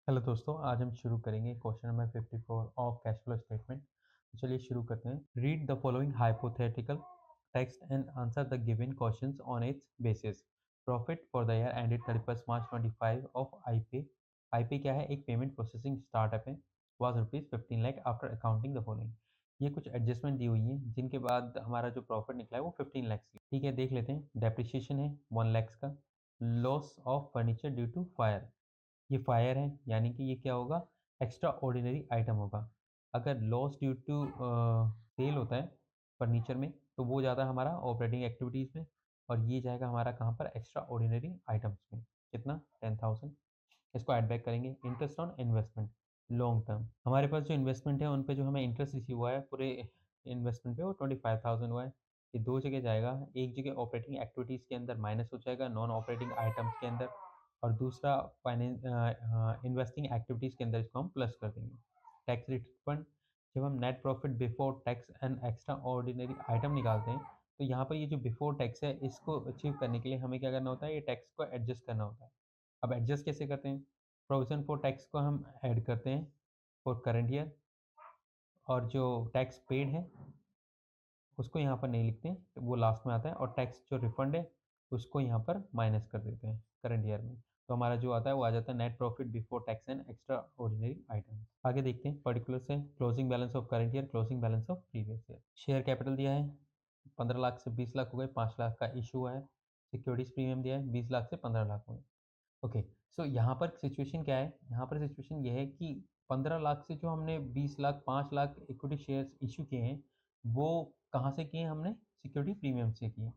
Hello दोस्तों, आज हम शुरू करेंगे question number 54 of cash flow statement. तो चलिए शुरू करते हैं। Read the following hypothetical text and answer the given questions on its basis. Profit for the year ended 31 March 25 of iPay. IPay क्या है? एक पेमेंट प्रोसेसिंग स्टार्टअप है। Was rupees 15 lakh after accounting the following. ये कुछ adjustment दी हुई है जिनके बाद हमारा जो प्रॉफिट निकला है वो 15 लाख। ठीक है, देख लेते हैं। डेप्रिसिएशन है 1 लाख का। Loss of furniture due to fire, ये फायर है यानी कि ये क्या होगा? एक्स्ट्रा ऑर्डिनरी आइटम होगा। अगर लॉस ड्यू टू सेल होता है फर्नीचर में तो वो ज़्यादा हमारा ऑपरेटिंग एक्टिविटीज़ में, और ये जाएगा हमारा कहाँ पर? एक्स्ट्रा ऑर्डिनरी आइटम्स में। कितना? 10,000। इसको ऐड बैक करेंगे। Interest on investment long term, हमारे पास जो इन्वेस्टमेंट है उन पे जो हमें इंटरेस्ट रिसीव हुआ है पूरे इन्वेस्टमेंट पे वो 25,000 हुआ है। ये दो जगह जाएगा, एक जगह ऑपरेटिंग एक्टिविटीज़ के अंदर माइनस हो जाएगा नॉन ऑपरेटिंग आइटम्स के अंदर, और दूसरा फाइनेंस इन्वेस्टिंग एक्टिविटीज़ के अंदर इसको हम प्लस कर देंगे। टैक्स रिफंड, जब हम net profit before tax and extra ordinary item निकालते हैं तो यहाँ पर ये जो बिफोर टैक्स है इसको अचीव करने के लिए हमें क्या करना होता है? ये टैक्स को एडजस्ट करना होता है। अब एडजस्ट कैसे करते हैं? प्रोविजन फॉर टैक्स को हम ऐड करते हैं फॉर करंट ईयर, और जो टैक्स पेड है उसको यहाँ पर नहीं लिखते हैं, तो वो लास्ट में आता है, और टैक्स जो रिफंड है उसको यहाँ पर माइनस कर देते हैं करंट ईयर में। तो हमारा जो आता है वो आ जाता है net profit before tax and extra ordinary item. आगे देखते हैं पर्टिकुलर से। Closing balance of current year, closing balance of previous year. Share capital दिया है 15 लाख से 20 लाख हो गए, 5 लाख का इशू हुआ है। सिक्योरिटीज प्रीमियम दिया है 20 लाख से 15 लाख हो गए। ओके, सो यहाँ पर सिचुएशन क्या है? यहाँ पर सिचुएशन ये है कि 15 लाख से जो हमने 20 lakh 5 lakh equity shares issue किए हैं वो कहाँ से किए? हमने सिक्योरिटी प्रीमियम से किए।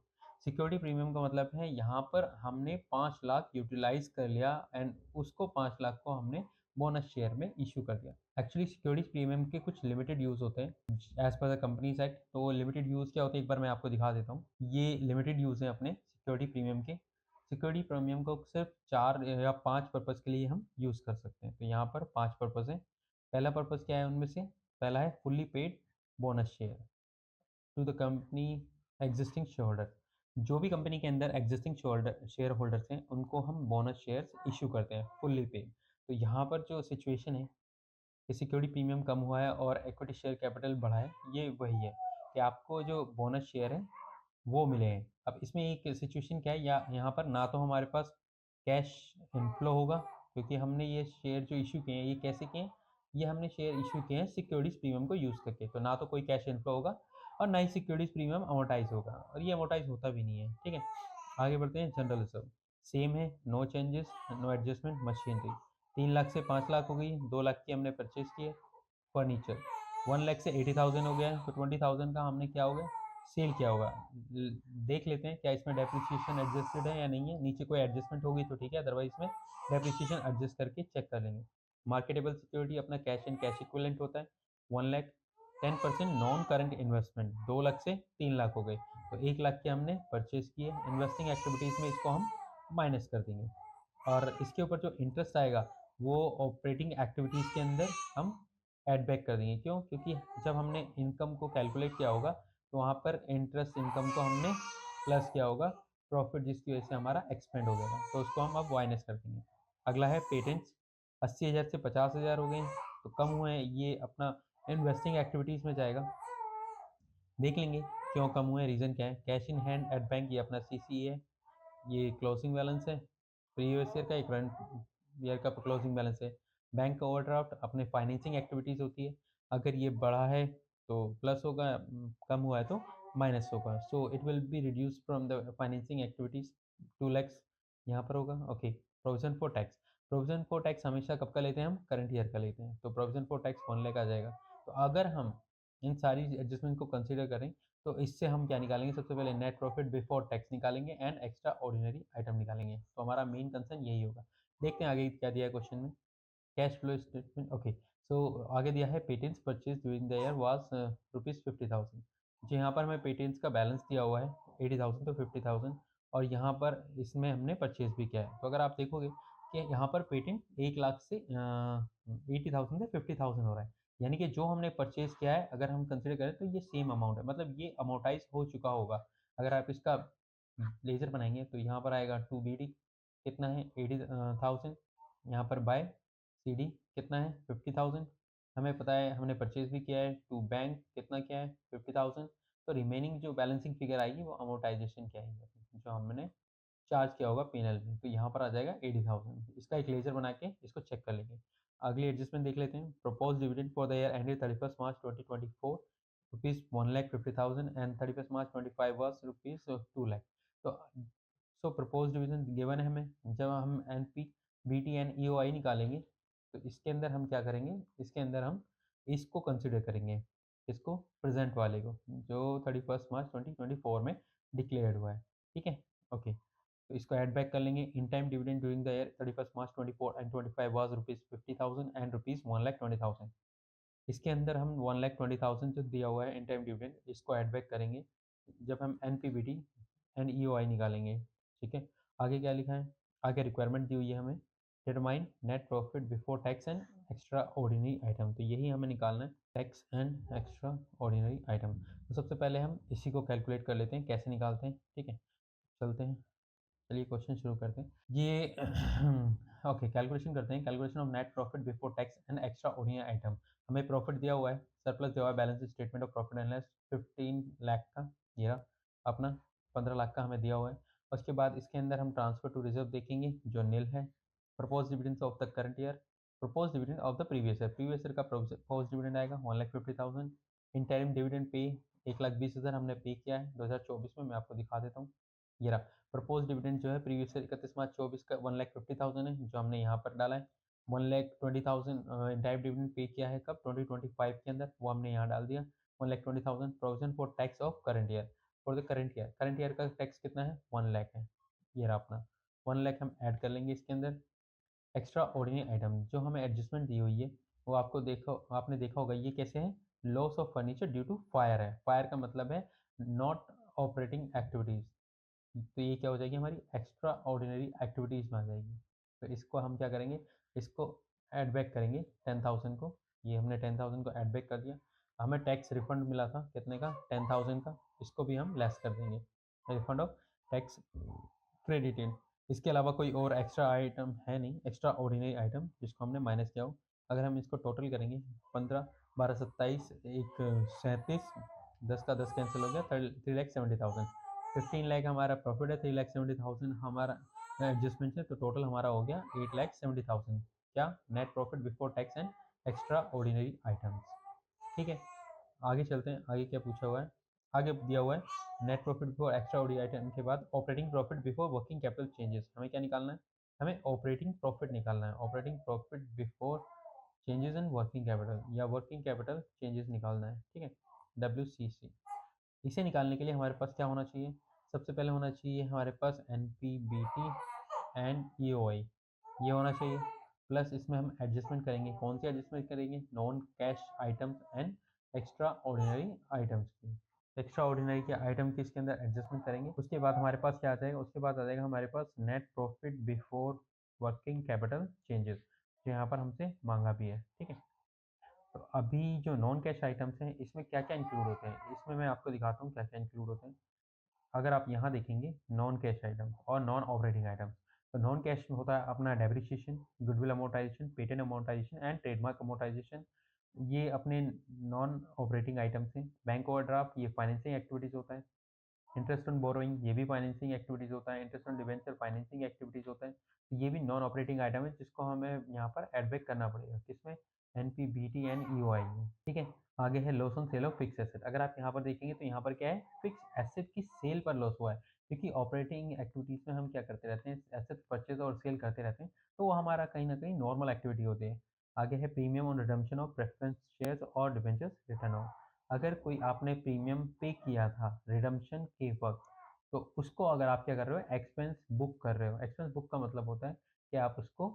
सिक्योरिटी प्रीमियम का मतलब है यहाँ पर हमने 5 लाख यूटिलाइज कर लिया एंड उसको 5 लाख को हमने बोनस शेयर में इशू कर दिया। एक्चुअली सिक्योरिटी प्रीमियम के कुछ लिमिटेड यूज़ होते हैं as per the companies act. तो लिमिटेड यूज़ क्या होते हैं एक बार मैं आपको दिखा देता हूँ। ये लिमिटेड यूज़ है अपने सिक्योरिटी प्रीमियम के। सिक्योरिटी प्रीमियम को सिर्फ 4 या 5 पर्पज़ के लिए हम यूज़ कर सकते हैं। तो यहाँ पर 5 पर्पज़ हैं। पहला पर्पज़ क्या है उनमें से? पहला है fully paid bonus share to the company existing shareholder. जो भी कंपनी के अंदर एग्जिस्टिंग शेयर होल्डर्स हैं उनको हम बोनस शेयर्स इशू करते हैं फुल्ली पेड। तो यहाँ पर जो सिचुएशन है कि सिक्योरिटी प्रीमियम कम हुआ है और इक्विटी शेयर कैपिटल बढ़ा है, ये वही है कि आपको जो बोनस शेयर है वो मिले हैं। अब इसमें एक सिचुएशन क्या है, या यहाँ पर ना तो हमारे पास कैश इनफ्लो होगा क्योंकि हमने ये शेयर जो इशू किए हैं ये कैसे किए हैं? ये हमने शेयर इशू किए हैं सिक्योरिटीज़ प्रीमियम को यूज़ करके, तो ना तो कोई कैश इनफ्लो होगा और ना ही सिक्योरिटीज़ प्रीमियम अमोर्टाइज होगा, और ये अमोर्टाइज होता भी नहीं है। ठीक है, आगे बढ़ते हैं। जनरल रिजर्व सेम है, no changes no adjustment. Machinery 3 lakh से 5 लाख हो गई, 2 लाख की हमने परचेज की है। फर्नीचर 1 लाख से 80,000 हो गया है, तो 20,000 का हमने क्या होगा? सेल किया होगा। देख लेते हैं क्या इसमें डेप्रिसिएशन एडजस्टेड है या नहीं है। नीचे कोई एडजस्टमेंट होगी तो ठीक है, अदरवाइज इसमें डेप्रिसिएशन एडजस्ट करके चेक कर लेंगे। मार्केटेबल सिक्योरिटी अपना कैश एंड कैश इक्विवेलेंट होता है 1 lakh. 10% non current investment 2 lakh से 3 लाख हो गए, तो 1 लाख के हमने परचेज किए। इन्वेस्टिंग एक्टिविटीज़ में इसको हम माइनस कर देंगे, और इसके ऊपर जो इंटरेस्ट आएगा वो ऑपरेटिंग एक्टिविटीज़ के अंदर हम ऐड बैक कर देंगे। क्यों? क्योंकि जब हमने इनकम को कैलकुलेट किया होगा तो वहाँ पर इंटरेस्ट इनकम को हमने प्लस किया होगा प्रॉफिट, जिसकी वजह से हमारा एक्सपेंड हो गया, तो उसको हम अब माइनस कर देंगे। अगला है पेटेंट्स 80,000 से 50,000 हो गए, तो कम हुए हैं, ये अपना इन्वेस्टिंग एक्टिविटीज़ में जाएगा। देख लेंगे क्यों कम हुए, रीज़न क्या है। Cash in hand at bank, ये अपना सीसी है, ये क्लोजिंग बैलेंस है प्रीवियस ईयर का, एक करंट ईयर का क्लोजिंग बैलेंस है। बैंक का ओवरड्राफ्ट अपने फाइनेंसिंग एक्टिविटीज़ होती है, अगर ये बढ़ा है तो प्लस होगा, कम हुआ है तो माइनस होगा। So it will be reduce from the financing activities 2 lakhs यहाँ पर होगा। Okay, provision for tax. Provision for tax हमेशा कब का लेते हैं? हम करंट ईयर का लेते हैं, तो प्रोविजन फॉर टैक्स 1 लाख आ जाएगा। तो अगर हम इन सारी एडजस्टमेंट को कंसिडर करें तो इससे हम क्या निकालेंगे? सबसे पहले नेट प्रॉफिट बिफोर टैक्स निकालेंगे एंड एक्स्ट्रा ऑर्डिनरी आइटम निकालेंगे। तो हमारा मेन कंसर्न यही होगा। देखते हैं आगे क्या दिया है क्वेश्चन में। Cash flow statement. ओके, सो आगे दिया है patents purchase during the year was rupees 50,000। जो यहाँ पर हमें पेटेंट्स का बैलेंस दिया हुआ है 80,000 तो 50,000, और यहाँ पर इसमें हमने परचेज भी किया है। तो अगर आप देखोगे कि यहाँ पर पेटेंट 1 लाख से 80,000 से 50,000 हो रहा है, यानी कि जो हमने परचेज किया है अगर हम कंसिडर करें तो ये सेम अमाउंट है, मतलब ये अमोर्टाइज हो चुका होगा। अगर आप इसका लेजर बनाएंगे तो यहाँ पर आएगा टू बी डी, कितना है 80,000, यहाँ पर बाय CD कितना है 50,000, हमें पता है हमने परचेज भी किया है। टू बैंक कितना क्या है 50,000। तो रिमेनिंग जो बैलेंसिंग फिगर आएगी वो अमोर्टाइजेशन की आएगी, जो हमने चार्ज किया होगा पीएनएल में। तो यहाँ पर आ जाएगा 80,000। इसका एक लेजर बना के इसको चेक कर लेंगे। अगली एडजस्टमेंट देख लेते हैं। Propose dividend for the year ended 31 March 2024 rupees 1,50,000 and 31 March 25 was rupees 2 lakh. तो सो प्रपोज डिविजन गिवन है हमें। जब हम N P B T and E O I निकालेंगे तो इसके अंदर हम क्या करेंगे, इसके अंदर हम इसको कंसिडर करेंगे, इसको प्रेजेंट वाले को, जो 31 मार्च 2024 में डिक्लेयर्ड हुआ है। ठीक है, ओके। तो इसको ऐड बैक कर लेंगे। Interim dividend during the year 31 March 24 and 25 was rupees 50,000 and rupees 1,20,000। इसके अंदर हम 1,20,000 जो दिया हुआ है इन टाइम डिविडेंड, इसको ऐड बैक करेंगे जब हम N P B T and E O I निकालेंगे। ठीक है, आगे क्या लिखा है, आगे रिक्वायरमेंट दी हुई है हमें। Determine net profit before tax and extra ordinary item. तो यही हमें निकालना है, tax and extra ordinary item. तो सबसे पहले हम इसी को कैलकुलेट कर लेते हैं, कैसे निकालते हैं। ठीक है, चलते हैं, चलिए क्वेश्चन शुरू करते हैं। ये ओके, कैलकुलेशन करते हैं। Calculation of net profit before tax and extra ordinary item. हमें प्रॉफिट दिया हुआ है, सरप्लस दिया हुआ है, balance statement of profit and loss 15 lakh का, ये रहा अपना 15 लाख का हमें दिया हुआ है। उसके बाद इसके अंदर हम ट्रांसफर टू रिजर्व देखेंगे जो नील है। Propose dividend of the current year, propose dividend of the previous year का प्रपोज डिविडेंड आएगा 1,50,000। इंटरिम डिविडेंड पे 1,20,000 हमने पे किया है 2024 में। मैं आपको दिखा देता हूँ, ये रहा। प्रपोज डिविडेंड जो है प्रीवियस ईयर 31 मार्च 24 का 1,50,000 है, जो हमने यहाँ पर डाला है। 1,20,000 डायरेक्ट डिविडेंड पे किया है कब, 2025 के अंदर, वो हमने यहाँ डाल दिया। 1,20,000 provision for tax of current year, for the current year का टैक्स कितना है 1 लाख है, ये रहा अपना 1 लाख हम ऐड कर लेंगे इसके अंदर। एक्स्ट्रा ऑर्डिनरी आइटम जो हमें एडजस्टमेंट दी हुई है, वो आपने देखा होगा ये कैसे है। Loss of furniture due to fire है। फायर का मतलब है नॉट ऑपरेटिंग एक्टिविटीज। तो ये क्या हो जाएगी, हमारी एक्स्ट्रा ऑर्डिनरी एक्टिविटीज़ में आ जाएगी। तो इसको हम क्या करेंगे, इसको ऐड बैक करेंगे 10,000 को। ये हमने 10,000 को ऐड बैक कर दिया। हमें टैक्स रिफंड मिला था कितने का, 10,000 का, इसको भी हम लेस कर देंगे, रिफंड ऑफ टैक्स क्रेडिटेड। इसके अलावा कोई और एक्स्ट्रा आइटम है नहीं, एक्स्ट्रा ऑर्डिनरी आइटम जिसको हमने माइनस किया हो। अगर हम इसको टोटल करेंगे, 15 12 27 एक 37, 10 का 10 कैंसिल हो गया, 3,70,000। 15 लाख हमारा प्रॉफिट है, 3,70,000 हमारा एडजस्टमेंट है, तो टोटल हमारा हो गया 8,70,000। क्या, net profit before tax and extra ordinary items. ठीक है, आगे चलते हैं। आगे क्या पूछा हुआ है, आगे दिया हुआ है net profit before extra ordinary item के बाद operating profit before working capital changes. हमें क्या निकालना है, हमें ऑपरेटिंग प्रॉफिट निकालना है। Operating profit before changes in working capital या वर्किंग कैपिटल चेंजेस निकालना है। ठीक है, WCC। इसे निकालने के लिए हमारे पास क्या होना चाहिए, सबसे पहले होना चाहिए हमारे पास NPBT एंड EOI, ये होना चाहिए। प्लस इसमें हम एडजस्टमेंट करेंगे, कौन सी एडजस्टमेंट करेंगे, non cash items and extra ordinary items की। एक्स्ट्रा ऑर्डिनरी के आइटम की इसके अंदर एडजस्टमेंट करेंगे। उसके बाद हमारे पास क्या आ जाएगा, उसके बाद आ जाएगा हमारे पास net profit before working capital changes, जो यहाँ पर हमसे मांगा भी है। ठीक है, तो अभी जो नॉन कैश आइटम्स हैं इसमें क्या क्या इंक्लूड होते हैं, इसमें मैं आपको दिखाता हूँ क्या क्या इंक्लूड होते हैं। अगर आप यहाँ देखेंगे नॉन कैश आइटम और नॉन ऑपरेटिंग आइटम, तो नॉन कैश में होता है अपना depreciation, goodwill amortisation, patent amortisation and trademark amortisation. ये अपने नॉन ऑपरेटिंग आइटम्स हैं। बैंक ओवरड्राफ्ट ये फाइनेंसिंग एक्टिविटीज़ होता है। इंटरेस्ट ऑन बोरोइंग ये भी फाइनेंसिंग एक्टिविटीज़ होता है। Interest on debenture financing activities होता है। तो ये भी नॉन ऑपरेटिंग आइटम है जिसको हमें यहाँ पर एड बैक करना पड़ेगा, किसमें, NPBT एंड EOI में। ठीक है, आगे है loss on sale of fix asset. अगर आप यहाँ पर देखेंगे तो यहाँ पर क्या है, फिक्स एसेट की सेल पर लॉस हुआ है, क्योंकि ऑपरेटिंग एक्टिविटीज़ में हम क्या करते रहते हैं, एसेट परचेज और सेल करते रहते हैं, तो वो हमारा कहीं ना कहीं नॉर्मल एक्टिविटी होती है। आगे है premium on redemption of preference shares और डिवेंचर्स रिटर्न ऑफ। अगर कोई आपने प्रीमियम पे किया था रिडम्पशन के वक्त, तो उसको अगर आप क्या कर रहे हो, एक्सपेंस बुक कर रहे हो। एक्सपेंस बुक का मतलब होता है कि आप उसको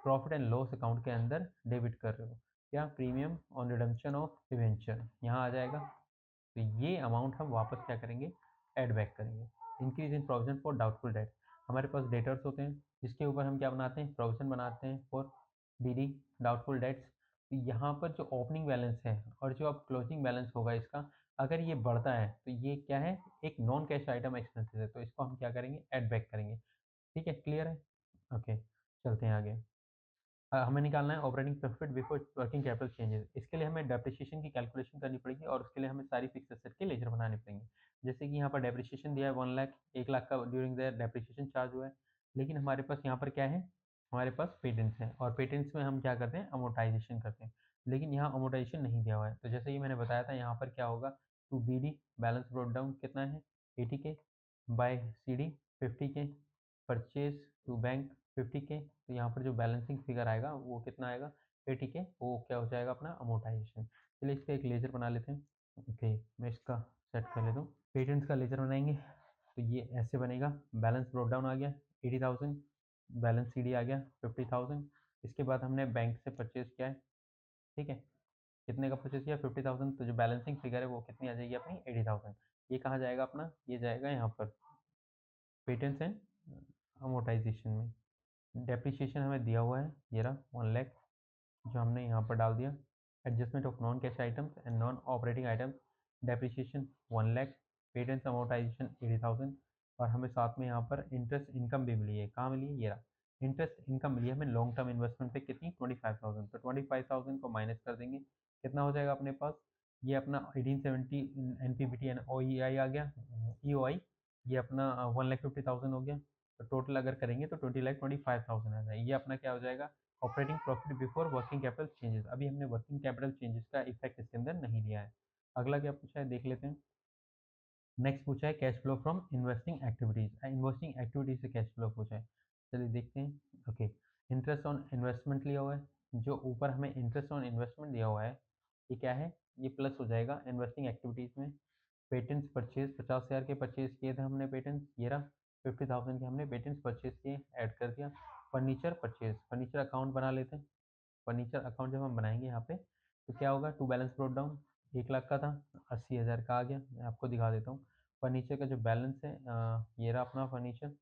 प्रॉफिट एंड लॉस अकाउंट के अंदर डेबिट कर रहे हो। क्या, premium on redemption of debenture यहाँ आ जाएगा। तो ये अमाउंट हम वापस क्या करेंगे, ऐड बैक करेंगे। Increase in provision for doubtful debt. हमारे पास डेटर्स होते हैं जिसके ऊपर हम क्या बनाते हैं, प्रोविजन बनाते हैं फॉर DD डाउटफुल डेट्स। तो यहाँ पर जो ओपनिंग बैलेंस है और जो अब क्लोजिंग बैलेंस होगा इसका, अगर ये बढ़ता है तो ये क्या है, एक नॉन कैश आइटम एक्सपेंसेस है, तो इसको हम क्या करेंगे, ऐड बैक करेंगे। ठीक है, क्लियर है, ओके, चलते हैं आगे। हमें निकालना है operating profit before working capital changes. इसके लिए हमें डेप्रिसिएशन की कैलकुलेशन करनी पड़ेगी और उसके लिए हमें सारी फिक्स एसेट के लेजर बनाने पड़ेंगे। जैसे कि यहाँ पर डेप्रिसिएशन दिया है 1 लाख, 1 लाख का ड्यूरिंग द डेप्रिसिएशन चार्ज हुआ है। लेकिन हमारे पास यहाँ पर क्या है, हमारे पास पेटेंट्स हैं और पेटेंट्स में हम क्या करते हैं, अमोर्टाइजेशन करते हैं। लेकिन यहाँ अमोर्टाइजेशन नहीं दिया हुआ है, तो जैसे कि मैंने बताया था यहाँ पर क्या होगा, to B D balance brought down कितना है 80 के, बाय सी डी 50 के, परचेज टू बैंक 50 के। तो यहाँ पर जो बैलेंसिंग फिगर आएगा वो कितना आएगा 80 के, वो क्या हो जाएगा अपना अमोर्टाइजेशन। चलिए इसका एक लेजर बना लेते हैं। ओके, मैं इसका सेट कर लेता हूँ। पेटेंट्स का लेजर बनाएंगे तो ये ऐसे बनेगा। बैलेंस ब्रोट डाउन आ गया 80,000, बैलेंस सी डी आ गया 50,000। इसके बाद हमने बैंक से परचेज किया है, ठीक है, कितने का परचेज किया 50,000, तो जो बैलेंसिंग फिगर है वो कितनी आ जाएगी अपनी 80,000। ये कहाँ जाएगा अपना, ये जाएगा यहाँ पर पेटेंट्स एंड अमोर्टाइजेशन में। डेप्रिसिएशन हमें दिया हुआ है, ये रहा 1 लाख जो हमने यहाँ पर डाल दिया। Adjustment of non cash items and non operating items, depreciation 1 lakh, patents amortisation 80,000। और हमें साथ में यहाँ पर इंटरेस्ट इनकम भी मिली है, कहाँ मिली है, ये रहा इंटरेस्ट इनकम मिली है हमें लॉन्ग टर्म इन्वेस्टमेंट पे कितनी 25,000। तो 25,000 को माइनस कर देंगे, कितना हो जाएगा अपने पास, ये अपना 1870 N P B T and O E I आ गया, ई ओ आई, ये अपना 1,50,000 हो गया। तो टोटल अगर करेंगे तो 20,25,000 आ जाएगा। ये अपना क्या हो जाएगा, operating profit before working capital changes. अभी हमने वर्किंग कैपिटल चेंजेस का इफेक्ट इसके अंदर नहीं लिया है। अगला क्या पूछा है देख लेते हैं। नेक्स्ट पूछा है cash flow from investing activities, investing activities से कैश फ्लो पूछा है। चलिए देखते हैं। ओके, इंटरेस्ट ऑन इन्वेस्टमेंट लिया हुआ है, जो ऊपर हमें इंटरेस्ट ऑन इन्वेस्टमेंट दिया हुआ है ये क्या है, ये प्लस हो जाएगा इन्वेस्टिंग एक्टिविटीज में। पेटेंट्स परचेज 50,000 के परचेज किए थे हमने पेटेंट्स, ये रहा 50,000 के हमने पेटेंट्स परचेज किए, ऐड कर दिया। फर्नीचर परचेज, फर्नीचर अकाउंट बना लेते हैं। फर्नीचर अकाउंट जब हम बनाएंगे यहाँ पे तो क्या होगा, to balance brought down 1 lakh का था, 80,000 का आ गया। मैं आपको दिखा देता हूँ फर्नीचर का जो बैलेंस है, ये रहा अपना फर्नीचर।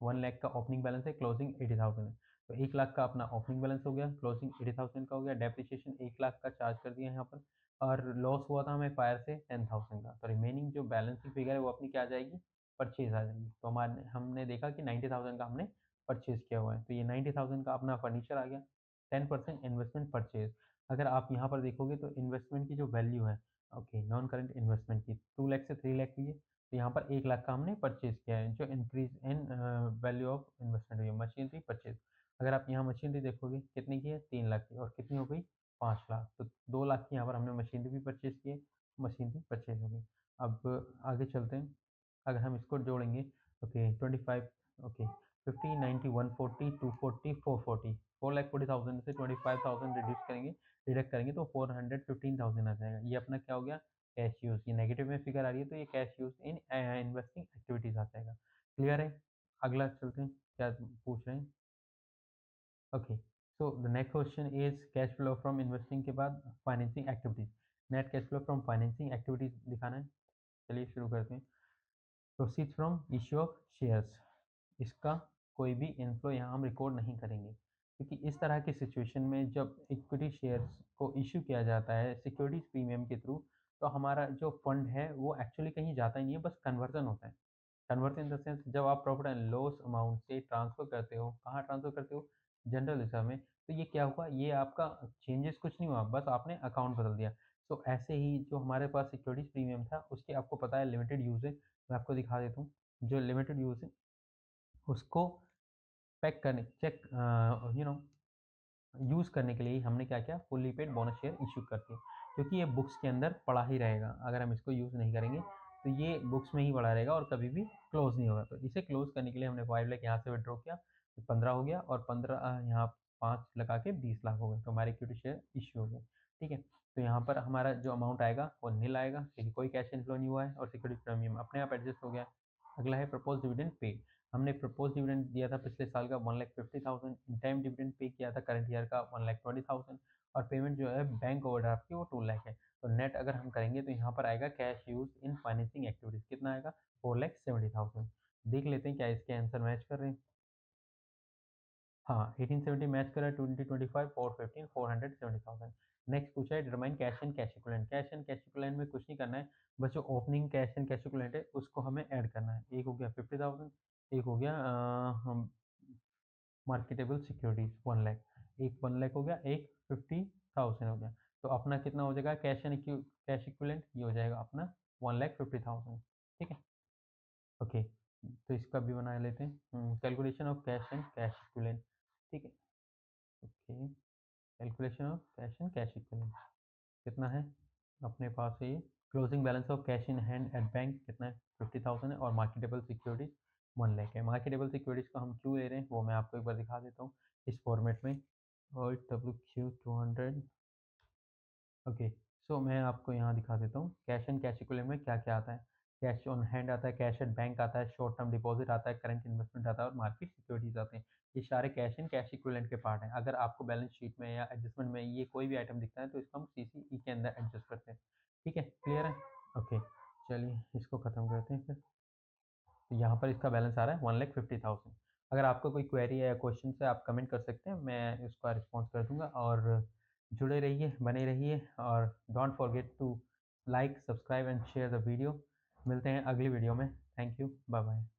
1 लाख का ओपनिंग बैलेंस है, क्लोजिंग 80,000 है। तो 1 लाख का अपना ओपनिंग बैलेंस हो गया, क्लोजिंग 80,000 का हो गया। डेप्रिसिएशन 1 लाख का चार्ज कर दिया यहाँ पर, और लॉस हुआ था हमें फायर से 10,000 का। तो रिमेनिंग जो बैलेंसिंग फिगर है वो अपनी क्या आ जाएगी, परचेज आ जाएगी। तो हमारे हमने देखा कि 90,000 का हमने परचेज किया हुआ है, तो ये 90,000 का अपना फर्नीचर आ गया। 10% इन्वेस्टमेंट परचेज। अगर आप यहाँ पर देखोगे तो इन्वेस्टमेंट की जो वैल्यू है, ओके, नॉन करेंट इन्वेस्टमेंट की 2 लाख से 3 लाख हुई है। तो यहाँ पर 1 लाख का हमने परचेज किया है, जो increase in value of investment हुई है। मशीनरी परचेज, अगर आप यहाँ मशीनरी देखोगे कितनी की है 3 लाख की, और कितनी हो गई 5 लाख। तो 2 लाख की यहाँ पर हमने मशीनरी भी परचेज की है, मशीनरी परचेज हो गई। अब आगे चलते हैं। अगर हम इसको जोड़ेंगे, ओके 25, ओके 50, 90, 140, 240, 440, 4,40,000 से 25,000 रिड्यूस करेंगे, डिडक्ट करेंगे तो 415,000 आ जाएगा। ये अपना क्या हो गया, कैश यूज। ये नेगेटिव में फिगर आ रही है तो ये cash use in investing activities आ जाएगा। क्लियर है। अगला चलते हैं, क्या पूछ रहे हैं। Okay, so the next question is cash flow from investing के बाद financing activities. Net cash flow from financing activities दिखाना है। चलिए शुरू करते हैं। Proceeds from issue of shares, इसका कोई भी इन्फ्लो यहाँ हम रिकॉर्ड नहीं करेंगे, क्योंकि इस तरह की सिचुएशन में जब इक्विटी शेयर्स को इशू किया जाता है सिक्योरिटीज प्रीमियम के थ्रू, तो हमारा जो फंड है वो एक्चुअली कहीं जाता ही नहीं है, बस कन्वर्जन होता है। कन्वर्जन इन द सेंस, जब आप प्रॉफिट एंड लॉस अमाउंट से ट्रांसफर करते हो, कहाँ ट्रांसफर करते हो, जनरल रिजर्व में। तो ये क्या हुआ, ये आपका चेंजेस कुछ नहीं हुआ, बस आपने अकाउंट बदल दिया। तो ऐसे ही जो हमारे पास सिक्योरिटीज प्रीमियम था उसके आपको पता है लिमिटेड यूज है, मैं आपको दिखा देता हूँ। जो लिमिटेड यूज है उसको पैक करने चेक यूज़ करने के लिए ही हमने क्या किया, fully paid bonus share issue कर दिए, क्योंकि ये बुक्स के अंदर पड़ा ही रहेगा। अगर हम इसको यूज़ नहीं करेंगे तो ये बुक्स में ही पड़ा रहेगा और कभी भी क्लोज नहीं होगा। तो इसे क्लोज करने के लिए हमने 5 लाख यहाँ से विड्रॉ किया, तो 15 हो गया, और 15 यहाँ 5 लगा के 20 लाख हो गए, तो हमारे इक्विटी शेयर इश्यू हो गए। ठीक है, तो यहाँ पर हमारा जो अमाउंट आएगा वो नील आएगा, क्योंकि कोई कैश इनफ्लो नहीं हुआ है और सिक्योरिटी प्रीमियम अपने आप एडजस्ट हो गया। अगला है प्रपोज डिविडेंड पे। हमने प्रपोज डिविडेंड दिया था पिछले साल का 1,50,000, इन टाइम डिविडेंड पे किया था करंट ईयर का 1,20,000, और पेमेंट जो है बैंक ओवरड्राफ्ट की वो 2 लाख है। तो नेट अगर हम करेंगे तो यहाँ पर आएगा कैश यूज इन फाइनेंसिंग एक्टिविटीज, कितना आएगा 4,70,000। देख लेते हैं क्या इसके आंसर मैच कर रहे हैं। हाँ, 1870 मैच कर रहा है, 2025 415 470,000। नेक्स्ट पूछा है determine cash and cash equivalent. Cash and cash equivalent में कुछ नहीं करना है, बस जो opening cash and cash equivalent है उसको हमें ऐड करना है। एक हो गया 50,000, एक हो गया मार्केटेबल सिक्योरिटीज 1 लाख, एक 1 लाख हो गया, एक 50,000 हो गया। तो अपना कितना हो जाएगा कैश इक्विवेलेंट, ये हो जाएगा अपना 1,50,000। ठीक है, ओके। तो इसका भी बना लेते हैं, calculation of cash and cash equivalent. ठीक है, okay. Calculation of cash and cash equivalent कितना है अपने पास है ये। Closing balance of cash in hand at bank कितना है, 50,000 है, और मार्केटेबल सिक्योरिटीज 1 लाख है। मार्केटेबल सिक्योरिटीज को हम क्यों ले रहे हैं वो मैं आपको एक बार दिखा देता हूँ इस फॉर्मेट में। और WQ200, ओके। सो मैं आपको यहाँ दिखा देता हूँ कैश एंड कैश इक्विवेलेंट में क्या क्या आता है। कैश ऑन हैंड आता है, कैश एट बैंक आता है, शॉर्ट टर्म डिपॉजिट आता है, करंट इन्वेस्टमेंट आता है, और मार्केट सिक्योरिटीज आते हैं। ये सारे कैश एंड कैश इक्विवेलेंट के पार्ट हैं। अगर आपको बैलेंस शीट में या एडजस्टमेंट में ये कोई भी आइटम दिखता है तो इसको हम CCE के अंदर एडजस्ट करते हैं। ठीक है, क्लियर है, ओके। चलिए इसको ख़त्म करते हैं फिर। तो यहाँ पर इसका बैलेंस आ रहा है 1,50,000। अगर आपको कोई क्वेरी है या क्वेश्चन है आप कमेंट कर सकते हैं, मैं इसका रिस्पॉन्स कर दूंगा। और जुड़े रहिए, बने रहिए, और don't forget to like, subscribe and share the video. मिलते हैं अगली वीडियो में। Thank you, bye bye.